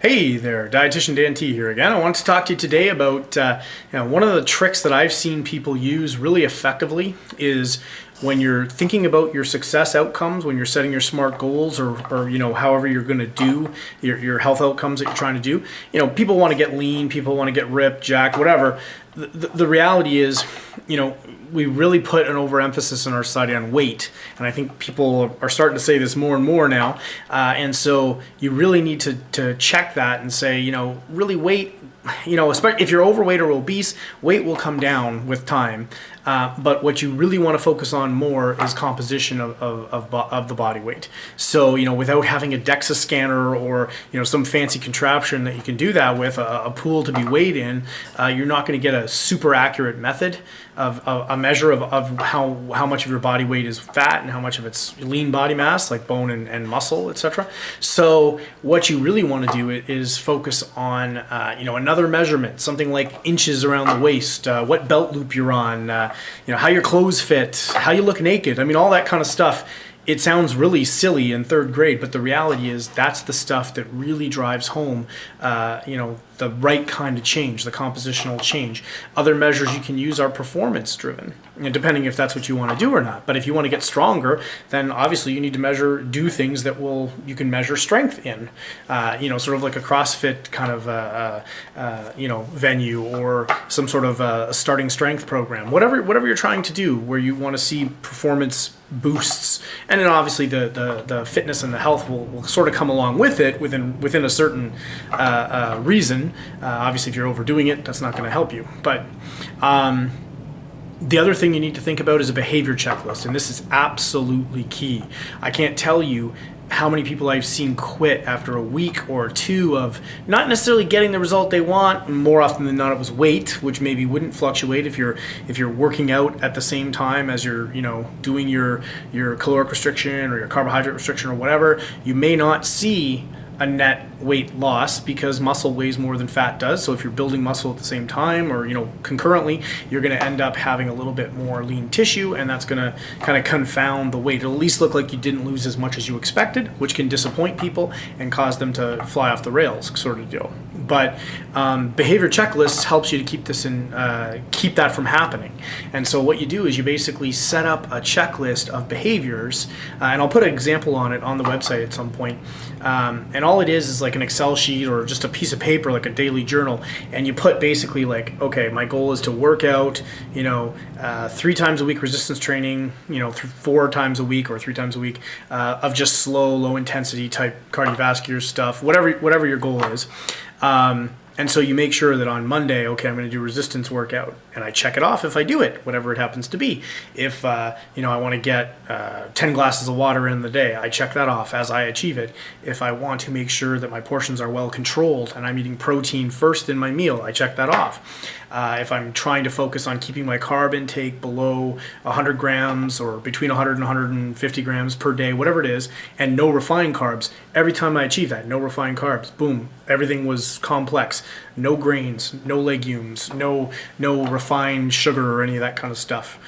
Hey there, Dietitian Dan T here again. I want to talk to you today about one of the tricks that I've seen people use really effectively is when you're thinking about your success outcomes, when you're setting your SMART goals or however you're going to do your health outcomes that you're trying to do. People want to get lean, people want to get ripped, jacked, whatever. The reality is, we really put an overemphasis in our society on weight, and I think people are starting to say this more and more now. And so you really need to check that and say, really weight. Especially if you're overweight or obese, weight will come down with time. But what you really want to focus on more is composition of the body weight. So, without having a DEXA scanner or, some fancy contraption that you can do that with, a pool to be weighed in, you're not going to get a super accurate method of a measure of how much of your body weight is fat and how much of it's lean body mass, like bone and muscle, etc. So what you really want to do is focus on, another measurement, something like inches around the waist, what belt loop you're on, how your clothes fit, how you look naked. I mean, all that kind of stuff. It sounds really silly in third grade, but the reality is that's the stuff that really drives home, the right kind of change, the compositional change. Other measures you can use are performance driven, depending if that's what you want to do or not. But if you want to get stronger, then obviously you need to do things that you can measure strength in, sort of like a CrossFit kind of, venue or some sort of a starting strength program, whatever you're trying to do where you want to see performance boosts. And then obviously the fitness and the health will sort of come along with it within a certain reason. Obviously if you're overdoing it, that's not going to help you. But the other thing you need to think about is a behavior checklist, and this is absolutely key. I can't tell you how many people I've seen quit after a week or two of not necessarily getting the result they want. More often than not, it was weight, which maybe wouldn't fluctuate if you're working out at the same time as you're doing your caloric restriction or your carbohydrate restriction or whatever. You may not see a net weight loss because muscle weighs more than fat does. So if you're building muscle at the same time or concurrently, you're going to end up having a little bit more lean tissue, and that's going to kind of confound the weight. It'll at least look like you didn't lose as much as you expected, which can disappoint people and cause them to fly off the rails, sort of deal. But behavior checklists helps you to keep that from happening. And so what you do is you basically set up a checklist of behaviors, and I'll put an example on it on the website at some point. And all it is like an Excel sheet or just a piece of paper, like a daily journal, and you put basically like, okay, my goal is to work out, 3 times a week resistance training, 4 times a week or 3 times a week of just slow, low intensity type cardiovascular stuff, whatever your goal is. And so you make sure that on Monday, okay, I'm going to do resistance workout, and I check it off if I do it, whatever it happens to be. If, I want to get 10 glasses of water in the day, I check that off as I achieve it. If I want to make sure that my portions are well controlled and I'm eating protein first in my meal, I check that off. If I'm trying to focus on keeping my carb intake below 100 grams or between 100 and 150 grams per day, whatever it is, and no refined carbs, every time I achieve that, no refined carbs, boom, everything was complex. No grains, no legumes, no refined sugar or any of that kind of stuff.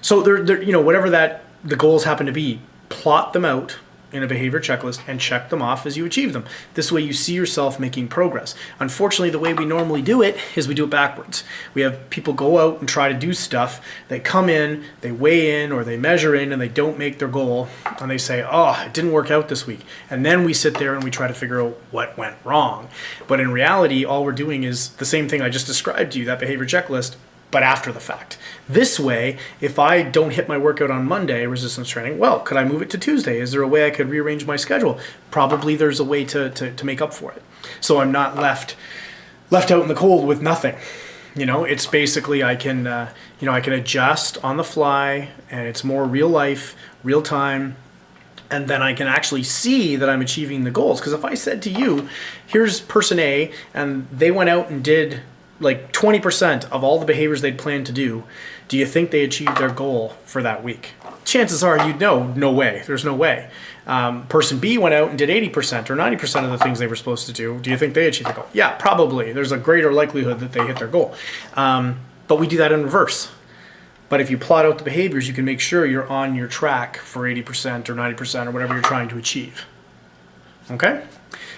So whatever the goals happen to be, plot them out in a behavior checklist and check them off as you achieve them. This way you see yourself making progress. Unfortunately, the way we normally do it is we do it backwards. We have people go out and try to do stuff. They come in, they weigh in or they measure in and they don't make their goal, and they say, oh, it didn't work out this week. And then we sit there and we try to figure out what went wrong. But in reality, all we're doing is the same thing I just described to you, that behavior checklist, but after the fact. This way, if I don't hit my workout on Monday, resistance training, well, could I move it to Tuesday? Is there a way I could rearrange my schedule? Probably there's a way to make up for it. So I'm not left out in the cold with nothing. It's basically I can adjust on the fly, and it's more real life, real time. And then I can actually see that I'm achieving the goals. Because if I said to you, here's person A, and they went out and did like 20% of all the behaviors they'd planned to do you think they achieved their goal for that week? Chances are you'd know, no way. There's no way. Person B went out and did 80% or 90% of the things they were supposed to do. Do you think they achieved their goal? Yeah, probably. There's a greater likelihood that they hit their goal. But we do that in reverse. But if you plot out the behaviors, you can make sure you're on your track for 80% or 90% or whatever you're trying to achieve. Okay?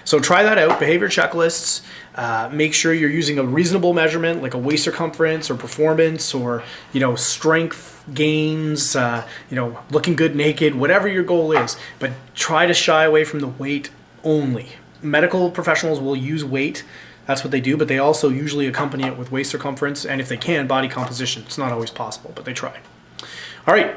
So try that out, behavior checklists. Make sure you're using a reasonable measurement like a waist circumference or performance or, strength gains, looking good naked, whatever your goal is. But try to shy away from the weight only. Medical professionals will use weight. That's what they do, but they also usually accompany it with waist circumference and if they can, body composition. It's not always possible, but they try. All right.